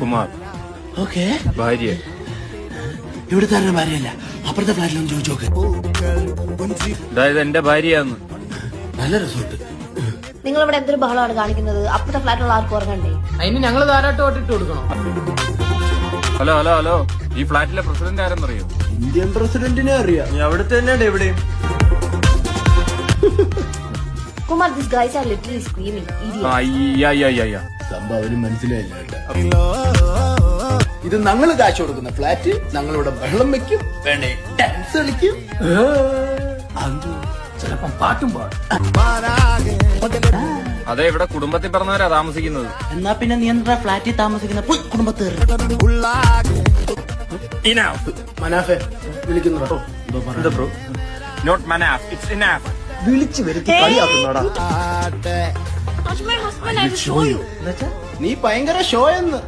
Kumar. Okay. ഭാര്യ ഇവിടുത്തെ ആരുടെ ഭാര്യയല്ല, അപ്പുറത്തെ ഫ്ലാറ്റിലൊന്നും ചോദിച്ചു നോക്ക്. അതായത് എന്റെ ഭാര്യയാന്ന്. നല്ല റിസോർട്ട്. നിങ്ങൾ ഇവിടെ എന്തൊരു ബഹളമാണ് കാണിക്കുന്നത്? അപ്പുറത്തെ ഫ്ലാറ്റിലുള്ള ആർക്കും ഉറങ്ങണ്ടേ? അതിന് ഞങ്ങൾ ധാരാട്ടമായിട്ട് ഇട്ട് കൊടുക്കണം. ഹലോ ഹലോ ഹലോ, ഈ ഫ്ലാറ്റിലെ പ്രസിഡന്റ് ആരെന്നറിയോ? ഇന്ത്യൻ പ്രസിഡന്റിനെ അറിയാം. നീ അവിടുത്തെ തന്നെയാണ് എവിടെയും. Kumar, these guys are literally screaming. Idiot. അയ്യ. സംഭവം മനസ്സിലായില്ല കേട്ടോ. ഇത് ഞങ്ങള് കാശ് കൊടുക്കുന്ന ഫ്ലാറ്റ്, ഞങ്ങളിവിടെ വെള്ളം വെക്കും, വേണേ ഡാൻസ് കളിക്കും, ചിലപ്പം പാട്ടും പാടും. അതെ, ഇവിടെ കുടുംബത്തിൽ പറഞ്ഞവരാ താമസിക്കുന്നത്. എന്നാ പിന്നെ നീ എന്താ ഫ്ലാറ്റിൽ താമസിക്കുന്ന കുടുംബത്തേർ. മനാഫെ വിളിക്കുന്നു. എന്താ bro? Not Manaf, it's enough. വിളിച്ചു വരുത്തി കളിയാക്കുന്നോടാ. Touch my husband, I will show you. നീ ഭയങ്കര ഷോ എന്ന്.